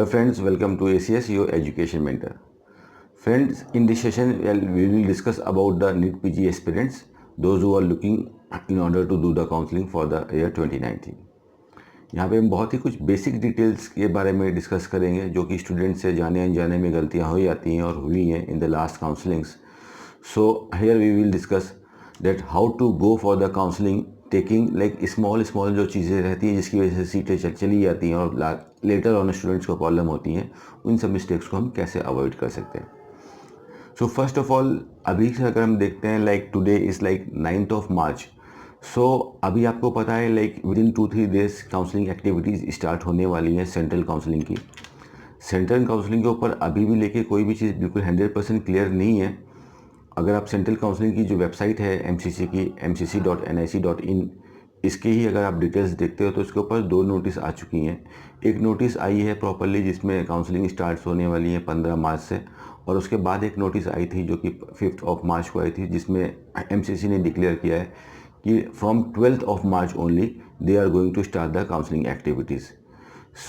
Hello friends, welcome to ACS, your education mentor. Friends, in this session we will discuss about the NEET PG aspirants, those who are looking in order to do the counseling for the year 2019. यहाँ पे हम बहुत ही कुछ basic details के बारे में discuss करेंगे जो कि स्टूडेंट से जाने अनजाने में गलतियाँ हो जाती हैं और हुई हैं in the last counsellings. So here we will discuss that how to go for the counselling taking like small जो चीज़ें रहती हैं जिसकी वजह से सीटें चली जाती हैं और लेटर ऑन स्टूडेंट्स को प्रॉब्लम होती हैं, उन सब मिस्टेक्स को हम कैसे अवॉइड कर सकते हैं. सो फर्स्ट ऑफ ऑल अभी से अगर हम देखते हैं like today is like 9th of March. सो अभी आपको पता है like with in 2-3 days counselling activities start होने वाली हैं सेंट्रल काउंसलिंग की. सेंट्रल काउंसलिंग के ऊपर अभी भी लेके कोई भी चीज़ बिल्कुल 100% क्लियर नहीं है. अगर आप सेंट्रल काउंसलिंग की जो वेबसाइट है एमसीसी की mcc.nic.in, इसके ही अगर आप डिटेल्स देखते हो तो इसके ऊपर 2 नोटिस आ चुकी हैं. एक नोटिस आई है प्रॉपरली जिसमें काउंसलिंग स्टार्ट होने वाली है 15 मार्च से, और उसके बाद एक नोटिस आई थी जो कि 5th of March को आई थी जिसमें एमसीसी ने डिक्लेयर किया है कि from 12th of March only they are going to start the counselling activities.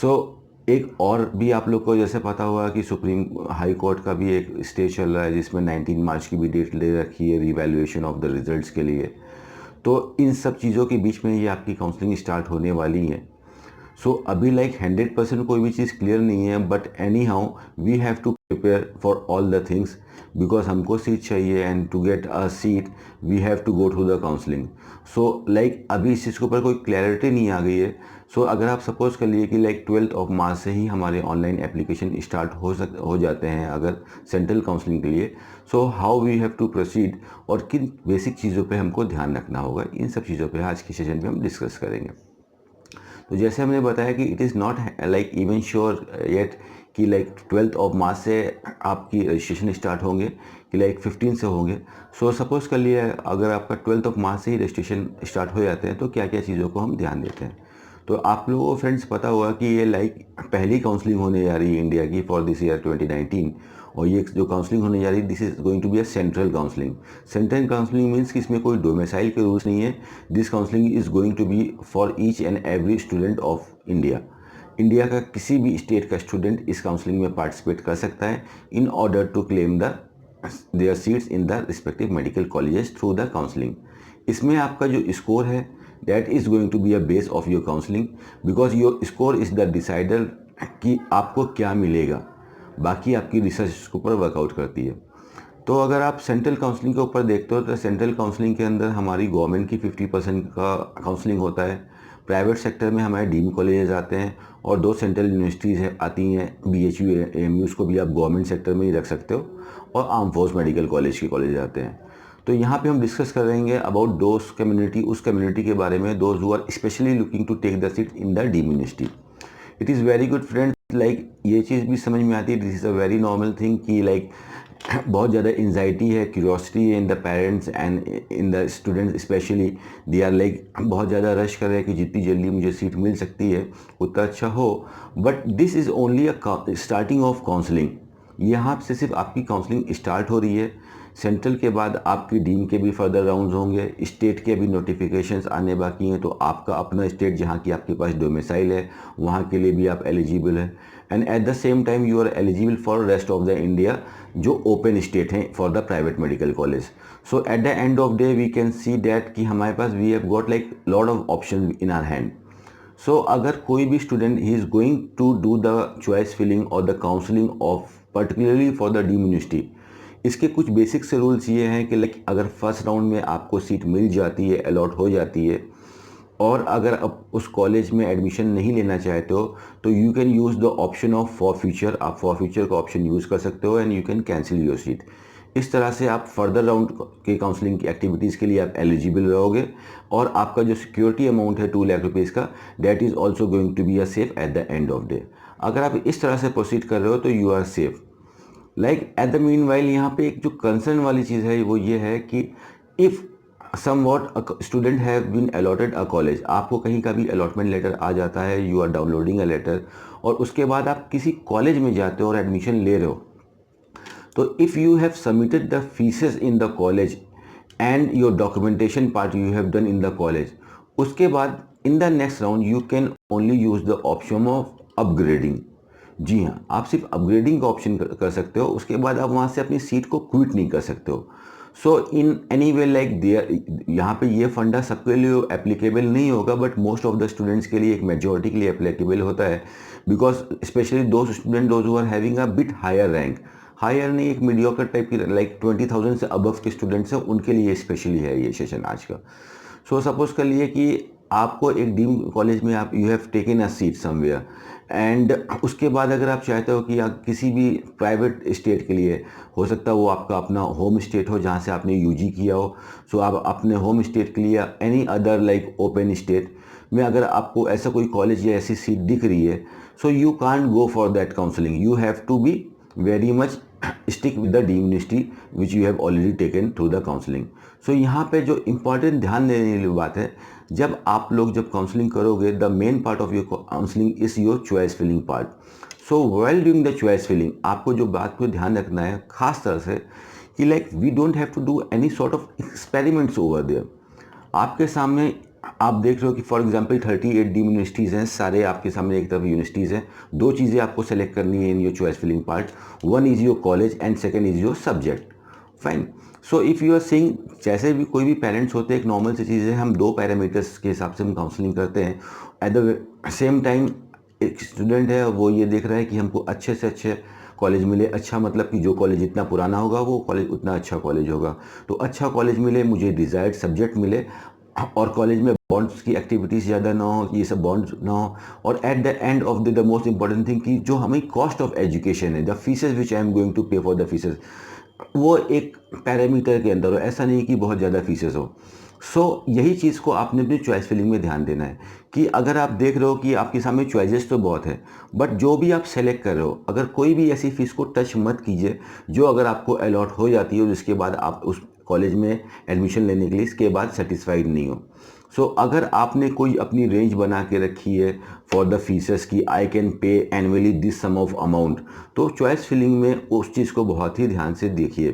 So एक और भी आप लोग को जैसे पता हुआ कि सुप्रीम हाई कोर्ट का भी एक स्टे चल रहा है जिसमें 19 मार्च की भी डेट ले रखी है रिवैल्यूएशन ऑफ द रिजल्ट्स के लिए. तो इन सब चीज़ों के बीच में ये आपकी काउंसलिंग स्टार्ट होने वाली है. सो अभी लाइक 100% कोई भी चीज़ क्लियर नहीं है, but any how we have to prepare for all the things because हमको सीट चाहिए and to get a seat we have to go through the counselling. So like अभी इस चीज़ के ऊपर कोई क्लैरिटी नहीं आ गई है. सो अगर आप सपोज कर लिए कि लाइक 12th of March से ही हमारे ऑनलाइन एप्लीकेशन स्टार्ट हो जाते हैं अगर सेंट्रल काउंसलिंग के लिए, so how we have to proceed और किन बेसिक चीज़ों पे हमको ध्यान रखना होगा, इन सब चीज़ों पे आज के सेशन में हम डिस्कस करेंगे. तो जैसे हमने बताया कि it is not like even sure yet कि लाइक 12th of March से आपकी रजिस्ट्रेशन स्टार्ट होंगे कि लाइक 15 से होंगे. सो सपोज़ कर लिए अगर आपका 12th of March से ही रजिस्ट्रेशन स्टार्ट हो जाते हैं तो क्या क्या चीज़ों को हम ध्यान देते हैं. तो आप लोगों को फ्रेंड्स पता होगा कि ये लाइक पहली काउंसलिंग होने जा रही है इंडिया की फॉर दिस ईयर 2019, और ये जो काउंसलिंग होने जा रही है this is going to be a central counselling. Central counselling means कि इसमें कोई डोमिसाइल के रूल्स नहीं है. This counselling is going to be for each and every student of India. India का किसी भी स्टेट का स्टूडेंट इस काउंसलिंग में पार्टिसिपेट कर सकता है in order to claim their seats in the respective medical colleges through the counselling. इसमें आपका जो स्कोर है that is going to be a base of your counseling because your score is the decider कि आपको क्या मिलेगा. बाकी आपकी रिसर्च के ऊपर वर्कआउट करती है. तो अगर आप सेंट्रल काउंसलिंग के ऊपर देखते हो तो सेंट्रल काउंसलिंग के अंदर हमारी गवर्नमेंट की 50% का काउंसलिंग होता है. प्राइवेट सेक्टर में हमारे डीम कॉलेजेस आते हैं और 2 सेंट्रल यूनिवर्सिटीज़ आती हैं BHU AMU, उसको भी आप गवर्नमेंट सेक्टर में ही रख सकते हो, और आर्म फोर्स मेडिकल कॉलेज के कॉलेज आते हैं. तो यहाँ पे हम डिस्कस करेंगे अबाउट दोस कम्युनिटी, उस कम्युनिटी के बारे में those who are specially looking to take the seat in the deem university. It is very good friends, like ये चीज़ भी समझ में आती है. This is a very normal thing कि लाइक बहुत ज़्यादा एंजाइटी है, क्यूरियोसिटी है in the parents and in the students specially. They are like बहुत ज़्यादा रश कर रहे हैं कि जितनी जल्दी मुझे सीट मिल सकती है उतना अच्छा हो. But this is only a starting of counselling. यहाँ से सिर्फ आपकी काउंसलिंग स्टार्ट हो रही है. सेंट्रल के बाद आपकी डीम के भी फर्दर राउंड्स होंगे, स्टेट के भी नोटिफिकेशंस आने बाकी हैं. तो आपका अपना स्टेट जहाँ की आपके पास डोमिसाइल है वहाँ के लिए भी आप एलिजिबल हैं, and at the same time you are eligible for rest of the India जो ओपन स्टेट हैं for the private medical college. So at the end of day we can see that कि हमारे पास we have got like lot of option in our hand. So अगर कोई भी student he is going to do the choice filling और the counselling of particularly for the deem university, इसके कुछ basic से रूल्स ये हैं कि लाइक अगर फर्स्ट राउंड में आपको सीट मिल जाती है, अलॉट हो जाती है, और अगर आप उस कॉलेज में एडमिशन नहीं लेना चाहते हो तो you can use the option of for future. आप फॉर फ्यूचर का ऑप्शन यूज़ कर सकते हो and you can cancel your seat. इस तरह से आप फर्दर राउंड के काउंसलिंग की एक्टिविटीज़ के लिए आप एलिजिबल रहोगे, और आपका जो सिक्योरिटी अमाउंट है 2 लाख रुपीज़ का, that is also going to be a safe at the end of day. अगर आप इस तरह से प्रोसीड कर रहे हो तो you are safe. Like at the meanwhile यहाँ पे एक जो कंसर्न वाली चीज़ है वो ये है कि if somewhat student have been allotted a college, आपको कहीं का भी अलॉटमेंट लेटर आ जाता है, you are downloading a letter, और उसके बाद आप किसी कॉलेज में जाते हो और एडमिशन ले रहे हो. तो if you have submitted the fees in the college and your documentation part you have done in the college, उसके बाद in the next round you can only use the option of upgrading. जी हाँ, आप सिर्फ upgrading का option कर सकते हो, उसके बाद आप वहाँ से अपनी सीट को क्विट नहीं कर सकते हो। So in any way like there, यहाँ पे ये फंडा सबके लिए एप्लीकेबल नहीं होगा, but most of the students के लिए, एक मेजोरिटी के लिए एप्लीकेबल होता है, because specially those student those who are having a bit higher rank, higher नहीं, एक मीडियोकर टाइप की, लाइक 20,000 से अबव के स्टूडेंट्स हैं, उनके लिए स्पेशली है ये सेशन आज का। सो सपोज कर लिए कि आपको एक डीम कॉलेज में आप you have taken a seat somewhere, and उसके बाद अगर आप चाहते हो कि आप किसी भी प्राइवेट स्टेट के लिए, हो सकता है वो आपका अपना होम स्टेट हो जहाँ से आपने यूजी किया हो, सो आप अपने होम स्टेट के लिए any other like open state में अगर आपको ऐसा कोई कॉलेज या ऐसी सीट दिख रही है, so you can't go for that counselling, you have to be very much stick with the deemed university which you have already taken through the counselling. So यहाँ पे जो इम्पॉर्टेंट ध्यान देने वाली बात है, जब आप लोग जब काउंसलिंग करोगे, the main part of your counselling is your choice filling part. So well doing the choice filling, आपको जो बात को ध्यान रखना है खास तरह से कि like we don't have to do any sort of experiments over there. आपके सामने आप देख रहे हो कि फॉर एग्जांपल 38 डीम यूनिवर्सिटीज़ हैं, सारे आपके सामने एक तरफ यूनिवर्सिटीज़ हैं। दो चीज़ें आपको सेलेक्ट करनी है in your choice filling part, one is your college and second is your subject. Fine. So if you are saying, जैसे भी कोई भी पेरेंट्स होते हैं, एक नॉर्मल सी चीज़ है, हम दो पैरामीटर्स के हिसाब से हम काउंसलिंग करते हैं। एट द सेम टाइम एक स्टूडेंट है, वो ये देख रहा है कि हमको अच्छे से अच्छे कॉलेज मिले, अच्छा मतलब कि जो कॉलेज जितना पुराना होगा वो कॉलेज उतना अच्छा कॉलेज होगा, तो अच्छा कॉलेज मिले, मुझे डिज़ायर्ड सब्जेक्ट मिले, और कॉलेज में बॉन्ड्स की एक्टिविटीज़ ज़्यादा ना हो, ये सब बॉन्ड्स ना हो, और at the end of the most important thing कि जो हमें कॉस्ट ऑफ एजुकेशन है, the fees which I am going to pay for the fees, वो एक पैरामीटर के अंदर हो, ऐसा नहीं कि बहुत ज़्यादा फीसेस हो। सो यही चीज़ को आपने अपनी चॉइस फिलिंग में ध्यान देना है कि अगर आप देख रहे हो कि आपके सामने चॉइसेस तो बहुत है, बट जो भी आप सेलेक्ट कर रहे हो, अगर कोई भी ऐसी फीस को टच मत कीजिए जो अगर आपको अलॉट हो जाती है और जिसके बाद आप उस कॉलेज में एडमिशन लेने के लिए इसके बाद सेटिस्फाइड नहीं हो। सो अगर आपने कोई अपनी रेंज बना के रखी है फॉर द फीसेस की, I can pay annually this sum of amount, तो चॉइस फिलिंग में उस चीज़ को बहुत ही ध्यान से देखिए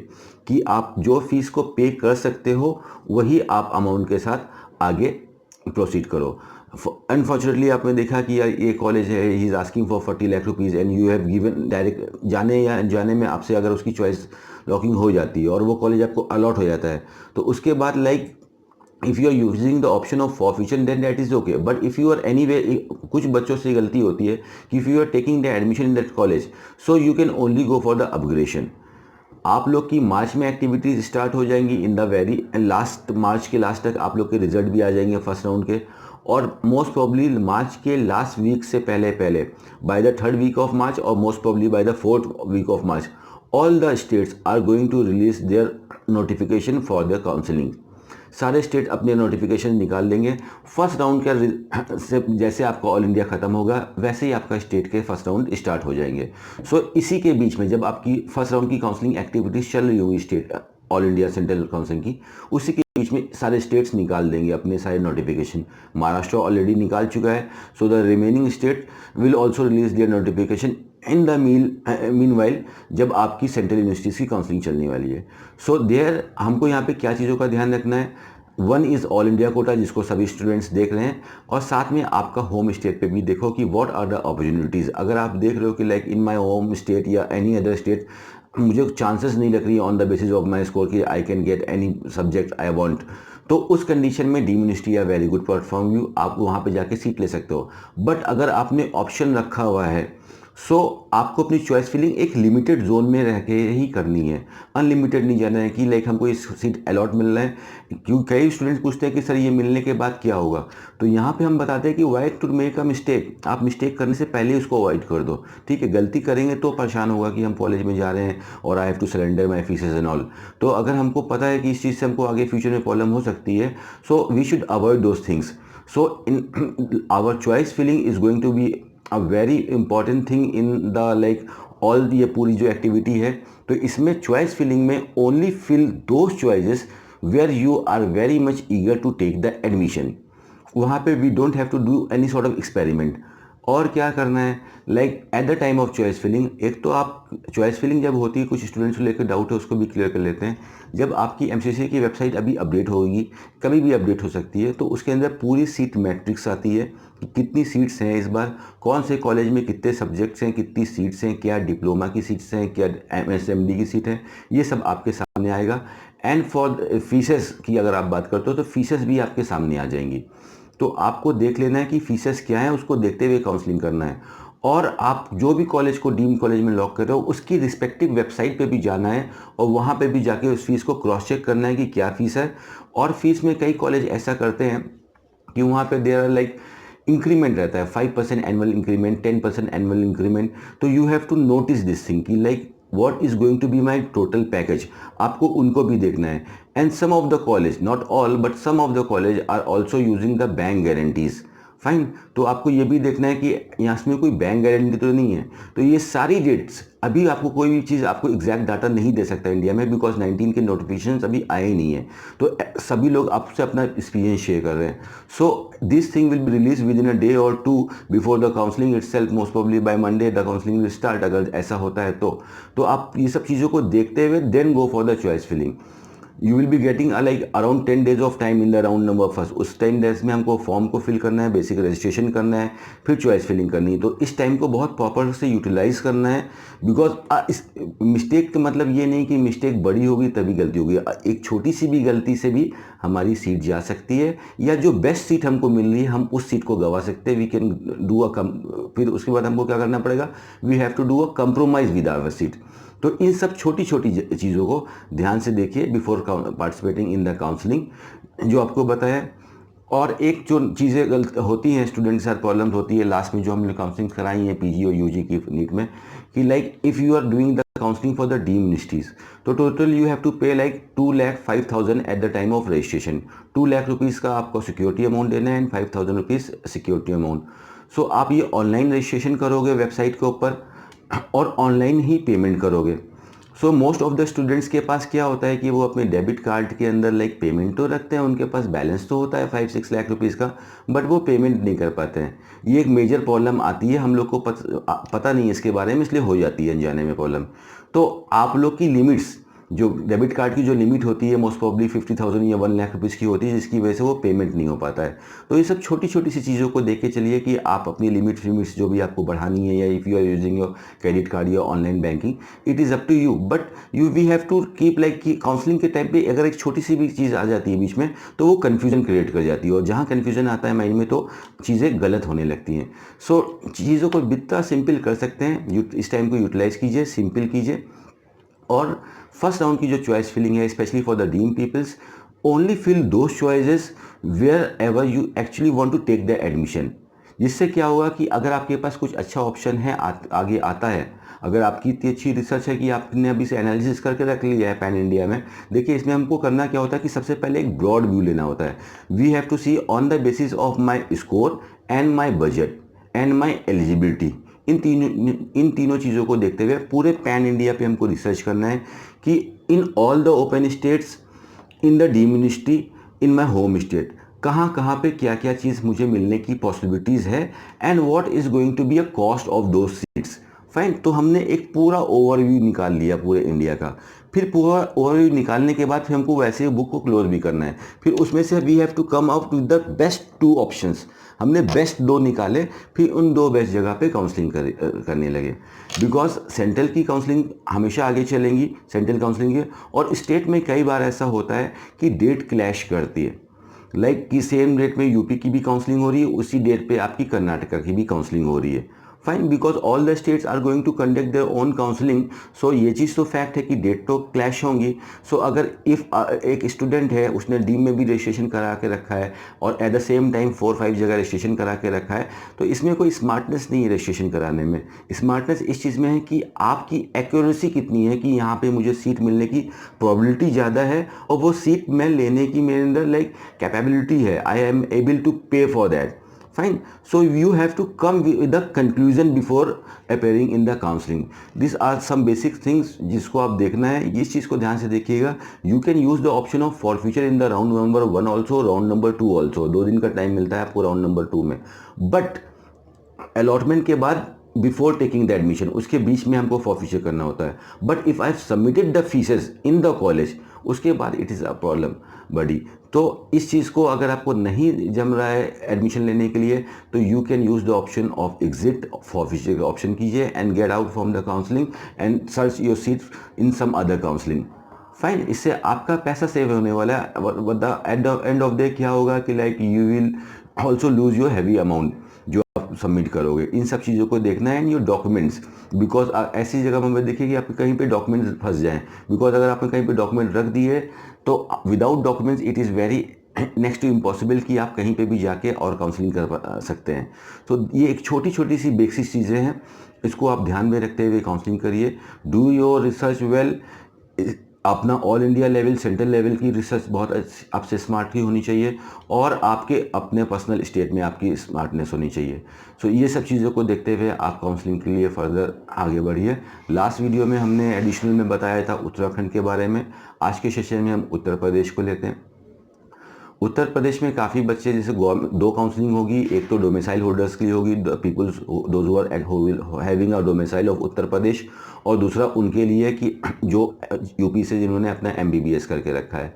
कि आप जो फीस को पे कर सकते हो वही आप अमाउंट के साथ आगे प्रोसीड करो। अनफॉर्चुनेटली आपने देखा कि यार ये कॉलेज है, he is asking for 40 lakh rupees and you have given direct, जाने या जाने में आपसे अगर उसकी चॉइस लॉकिंग हो जाती है और वो कॉलेज आपको अलॉट हो जाता है, तो उसके बाद like if you are using the option of forfeiture then that is okay, but if you are any way, कुछ बच्चों से गलती होती है कि if you are taking the admission in that college, so you can only go for the upgradation. आप लोग की मार्च में एक्टिविटीज़ स्टार्ट हो जाएंगी, इन द वेरी लास्ट, मार्च के लास्ट तक आप लोग के रिजल्ट भी आ जाएंगे फर्स्ट राउंड के, और मोस्ट प्रॉब्ली मार्च के लास्ट वीक से पहले पहले, by the third week of March और most probably by the fourth week of March, all the states are going to release their notification for the counselling. सारे state अपने notification निकाल देंगे। First round का से जैसे आपका ऑल इंडिया ख़त्म होगा वैसे ही आपका स्टेट के फर्स्ट राउंड स्टार्ट हो जाएंगे। सो इसी के बीच में जब आपकी फर्स्ट राउंड की काउंसलिंग एक्टिविटीज़ चल रही होगी state all India central counselling की, उसी के बीच में सारे स्टेट्स निकाल देंगे अपने सारे नोटिफिकेशन। महाराष्ट्र ऑलरेडी निकाल चुका है, so the remaining state will also release their notification in the mean while, जब आपकी सेंट्रल यूनिवर्सिटीज़ की काउंसलिंग चलने वाली है। सो देयर हमको यहाँ पे क्या चीज़ों का ध्यान रखना है, one is all India quota जिसको सभी स्टूडेंट्स देख रहे हैं, और साथ में आपका होम स्टेट पे भी देखो कि व्हाट आर द अपॉर्चुनिटीज़। अगर आप देख रहे हो कि like in my home state या एनी अदर स्टेट मुझे चांसेस नहीं लग रही है on the basis of my score कि I can get any subject I want, तो उस कंडीशन में डीम यूनिवर्सिटी या वेरी गुड प्लेटफॉर्म यू, आप वहाँ पे जाके सीट ले सकते हो। बट अगर आपने ऑप्शन रखा हुआ है, सो आपको अपनी चॉइस फिलिंग एक लिमिटेड जोन में रह के ही करनी है, अनलिमिटेड नहीं जाना है कि लाइक हमको इस सीट अलॉट मिल रहा है। क्योंकि कई स्टूडेंट्स पूछते हैं कि सर ये मिलने के बाद क्या होगा, तो यहाँ पे हम बताते हैं कि why to make a mistake, आप मिस्टेक करने से पहले ही उसको अवॉइड कर दो। ठीक है, गलती करेंगे तो परेशान होगा कि हम कॉलेज में जा रहे हैं और I have to surrender my fees and all. तो अगर हमको पता है कि इस चीज़ से हमको आगे फ्यूचर में प्रॉब्लम हो सकती है, so we should avoid those things. So in our choice filling is going to be a very important thing in the like all, ये पूरी जो एक्टिविटी है, तो इसमें चॉइस फिलिंग में only fill those choices where you are very much eager to take the admission. वहाँ पे we don't have to do any sort of experiment. और क्या करना है, like at the time of choice filling, एक तो आप चॉइस फिलिंग जब होती है, कुछ स्टूडेंट्स को लेकर डाउट है उसको भी क्लियर कर लेते हैं। जब आपकी एमसीसी की वेबसाइट अभी अपडेट होगी, कभी भी अपडेट हो सकती है, तो उसके अंदर पूरी सीट मैट्रिक्स आती है कि कितनी सीट्स हैं इस बार, कौन से कॉलेज में कितने सब्जेक्ट्स हैं, कितनी सीट्स हैं, क्या डिप्लोमा की सीट्स हैं, क्या एमएसएमडी की सीट है, ये सब आपके सामने आएगा। एंड फॉर फीसेस की अगर आप बात करते हो तो फीसेस भी आपके सामने आ जाएंगी। तो आपको देख लेना है कि फीसेस क्या है, उसको देखते हुए काउंसलिंग करना है। और आप जो भी कॉलेज को डीम्ड कॉलेज में लॉक कर रहे हो उसकी रिस्पेक्टिव वेबसाइट पे भी जाना है और वहाँ पे भी जाके उस फीस को क्रॉस चेक करना है कि क्या फ़ीस है। और फीस में कई कॉलेज ऐसा करते हैं कि वहाँ पे देयर आर लाइक इंक्रीमेंट रहता है, 5% एनुअल इंक्रीमेंट, 10% एनुअल इंक्रीमेंट। तो you have to notice this thing कि like what is going to be my total package, आपको उनको भी देखना है। And some of the college, not all but some of the college are also using the bank guarantees, fine. तो आपको ये भी देखना है कि यहाँ इसमें कोई बैंक गारंटी तो नहीं है। तो ये सारी डेट्स, अभी आपको कोई भी चीज़ आपको एग्जैक्ट डाटा नहीं दे सकता इंडिया में, बिकॉज 19 के नोटिफिकेशन अभी आए ही नहीं है। तो सभी लोग आपसे अपना एक्सपीरियंस शेयर कर रहे हैं। So this thing will be release within a day or two before the counselling itself, most probably by Monday the counselling will start, अगर ऐसा होता है तो आप ये सब चीज़ों को देखते हुए then go for the choice filling. You will be getting like around 10 days of time in the round number first. उस 10 days में हमको फॉर्म को फिल करना है, बेसिक रजिस्ट्रेशन करना है, फिर चॉइस फिलिंग करनी है। तो इस टाइम को बहुत प्रॉपर से यूटिलाइज करना है, बिकॉज इस मिस्टेक का मतलब ये नहीं कि मिस्टेक बड़ी होगी तभी गलती होगी। एक छोटी सी भी गलती से भी हमारी सीट जा सकती है, या जो बेस्ट सीट हमको मिल रही है हम उस सीट को गवा सकते हैं। वी कैन डू अ फिर उसके बाद हमको क्या करना पड़ेगा, we have to do a compromise with our seat. तो इन सब छोटी छोटी चीज़ों को ध्यान से देखिए before participating in the counselling जो आपको बताया। और एक जो चीज़ें गलत होती हैं स्टूडेंट के साथ प्रॉब्लम्स होती है लास्ट में जो हमने काउंसलिंग कराई है पीजी और यूजी की नीट में, कि like if you are doing the counselling for the deemed universities, तो total you have to pay like 2,05,000 at the time of registration. 2 lakh rupees का आपको सिक्योरिटी अमाउंट देना है and 5,000 rupees security amount. So आप ये online registration करोगे website के ऊपर और ऑनलाइन ही पेमेंट करोगे। So most of the students के पास क्या होता है कि वो अपने डेबिट कार्ड के अंदर लाइक पेमेंट तो रखते हैं, उनके पास बैलेंस तो होता है 5-6 लाख रुपीज़ का, बट वो पेमेंट नहीं कर पाते हैं। ये एक मेजर प्रॉब्लम आती है, हम लोग को पता नहीं है इसके बारे में, इसलिए हो जाती है अनजाने में प्रॉब्लम। तो आप लोग की लिमिट्स, जो डेबिट कार्ड की जो लिमिट होती है मोस्ट प्रॉब्ली 50,000 या 1 लाख रुपीज़ की होती है, जिसकी वजह से वो पेमेंट नहीं हो पाता है। तो ये सब छोटी छोटी सी चीज़ों को देख के चलिए कि आप अपनी लिमिट्स जो भी आपको बढ़ानी है, या if you are using your credit card या online banking, it is up to you. But we have to keep like कि काउंसलिंग के टाइम पे अगर एक छोटी सी भी चीज़ आ जाती है बीच में तो वो कन्फ्यूजन क्रिएट कर जाती है, और जहाँ कन्फ्यूजन आता है माइंड में तो चीज़ें गलत होने लगती हैं। सो चीज़ों को जितना सिंपल कर सकते हैं इस टाइम को यूटिलाइज़ कीजिए, सिंपल कीजिए। और फर्स्ट राउंड की जो चॉइस फिलिंग है specially for the deem peoples, only fill those choices wherever you actually want to take the admission. जिससे क्या होगा कि अगर आपके पास कुछ अच्छा ऑप्शन है आगे आता है, अगर आपकी इतनी अच्छी रिसर्च है कि आपने अभी से एनालिसिस करके रख लिया है पैन इंडिया में, देखिए इसमें हमको करना क्या होता है कि सबसे पहले एक ब्रॉड व्यू लेना होता है। We have to see on the basis of my score and my budget and my eligibility. इन तीनों चीज़ों को देखते हुए पूरे पैन इंडिया पे हमको रिसर्च करना है कि in all the open states in the deemed university in my home state कहाँ कहाँ पे क्या क्या चीज़ मुझे मिलने की पॉसिबिलिटीज़ है, and what is going to be a cost of those seats. Fine, तो हमने एक पूरा ओवरव्यू निकाल लिया पूरे इंडिया का। फिर पूरा ओवरव्यू निकालने के बाद फिर हमको वैसे बुक को क्लोज भी करना है। फिर उसमें से we have to come out with the best 2 options. हमने बेस्ट 2 निकाले, फिर उन 2 बेस्ट जगह पे काउंसलिंग करने लगे, बिकॉज सेंट्रल की काउंसलिंग हमेशा आगे चलेंगी सेंट्रल काउंसलिंग के, और स्टेट में कई बार ऐसा होता है कि डेट क्लैश करती है। लाइक कि सेम डेट में यूपी की भी काउंसलिंग हो रही है, उसी डेट पे आपकी कर्नाटका की भी काउंसलिंग हो रही है। Fine, because all the states are going to conduct their own counselling. So ये चीज़ तो फैक्ट है कि डेट तो क्लैश होंगी। सो अगर इफ़ एक स्टूडेंट है उसने डीम में भी रजिस्ट्रेशन करा के रखा है और एट द सेम टाइम 4-5 जगह रजिस्ट्रेशन करा के रखा है, तो इसमें कोई स्मार्टनेस नहीं है रजिस्ट्रेशन कराने में। स्मार्टनेस इस चीज़ में है कि आपकी एक्यूरेसी कितनी है कि यहाँ पे मुझे सीट मिलने की प्रोबेबिलिटी ज़्यादा है, और वो सीट मैं लेने की मेरे अंदर लाइक कैपेबिलिटी है, I am able to pay for that. Fine. So you have to come with the conclusion before appearing in the counseling. These are some basic things जिसको आप देखना है, इस चीज़ को ध्यान से देखिएगा। You can use the option of forfeiture in the round number 1 also, round number 2 also। 2 दिन का टाइम मिलता है आपको राउंड नंबर 2 में, बट अलॉटमेंट के बाद बिफोर टेकिंग द एडमिशन उसके बीच में हमको फॉरफीचर करना होता है। But if I submitted the fees in the college, उसके बाद इट इज़ अ प्रॉब्लम बड़ी। तो इस चीज़ को अगर आपको नहीं जम रहा है एडमिशन लेने के लिए, तो you can use the option of exit for future का ऑप्शन कीजिए and get out from the counselling and search your seat in some other counselling. Fine, इससे आपका पैसा सेव होने वाला है। At the end of day क्या होगा कि like you will also lose your heavy amount जो आप सबमिट करोगे। इन सब चीज़ों को देखना है एंड योर डॉक्यूमेंट्स, बिकॉज ऐसी जगह में देखिए कि आपके कहीं पे डॉक्यूमेंट्स फंस जाएं, बिकॉज अगर आपने कहीं पे डॉक्यूमेंट रख दिए तो without documents it is very next to impossible कि आप कहीं पे भी जाके और काउंसलिंग कर सकते हैं। तो ये एक छोटी छोटी सी बेसिक चीज़ें हैं, इसको आप ध्यान में रखते हुए काउंसलिंग करिए। Do your research well. अपना all India level, central level की रिसर्च बहुत आपसे स्मार्ट ही होनी चाहिए और आपके अपने पर्सनल स्टेट में आपकी स्मार्टनेस होनी चाहिए। सो ये सब चीज़ों को देखते हुए आप काउंसलिंग के लिए फर्दर आगे बढ़िए। लास्ट वीडियो में हमने एडिशनल में बताया था उत्तराखंड के बारे में। आज के सेशन में हम उत्तर प्रदेश को लेते हैं। उत्तर प्रदेश में काफ़ी बच्चे, जैसे दो काउंसलिंग होगी, एक तो डोमिसाइल होल्डर्स के लिए होगी, peoples those who are having a domicile of Uttar Pradesh, और दूसरा उनके लिए कि जो यूपी से जिन्होंने अपना MBBS करके रखा है।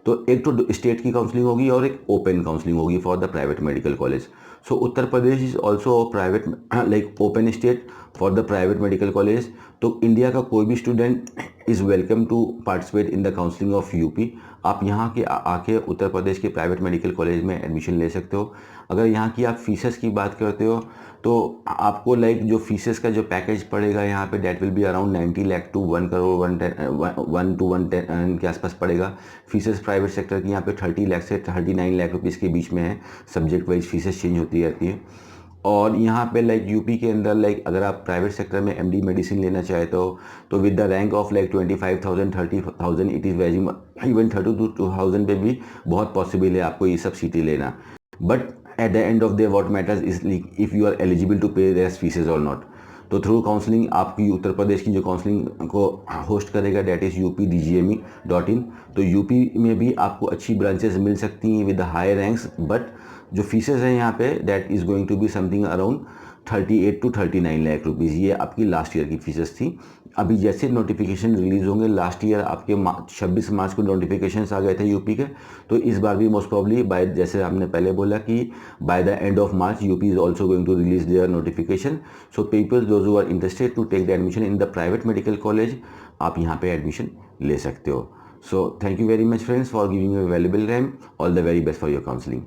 तो एक तो स्टेट की काउंसलिंग होगी और एक ओपन काउंसलिंग होगी for the private medical college. So Uttar Pradesh is also private like open state for the private medical college. तो इंडिया का कोई भी student is welcome to participate in the counselling of UP. आप यहाँ के आके उत्तर प्रदेश के प्राइवेट मेडिकल कॉलेज में एडमिशन ले सकते हो। अगर यहाँ की आप फीसेस की बात करते हो तो आपको लाइक जो फीसेस का जो पैकेज पड़ेगा यहाँ पे that will be around 90 lakh to 1 crore 1 to 110 के आसपास पड़ेगा। फीसेस प्राइवेट सेक्टर की यहाँ पे 30 लाख से 39 लाख रुपीज़ के बीच में है। सब्जेक्ट वाइज फीसेस चेंज होती रहती है। और यहाँ पे लाइक यूपी के अंदर लाइक अगर आप प्राइवेट सेक्टर में MD मेडिसिन लेना चाहते हो तो with the rank of like 25,000 30,000 it is very even 32,000 पे भी बहुत पॉसिबल है आपको ये सब सीटें लेना। But at the end of the what matters is if you are eligible to pay their fees और नॉट। तो थ्रू काउंसलिंग आपकी उत्तर प्रदेश की जो काउंसलिंग को होस्ट करेगा डेट इज़ updgme.in। तो यूपी में भी आपको अच्छी ब्रांचेस मिल सकती हैं with the high ranks, but जो फीसेस हैं यहाँ पे that is going to be something around 38 to 39 lakh rupees. ये आपकी लास्ट ईयर की फीसेस थी। अभी जैसे नोटिफिकेशन रिलीज़ होंगे, लास्ट ईयर आपके 26 मार्च को नोटिफिकेशंस आ गए थे यूपी के, तो इस बार भी मोस्ट प्रॉब्ली बाय, जैसे हमने पहले बोला कि by the end of March UP is also going to release their notification. So people those who are interested to take the admission in the private medical college, आप यहाँ पे admission ले सकते हो। So thank you very much friends for giving a valuable time. All the very best for your counselling.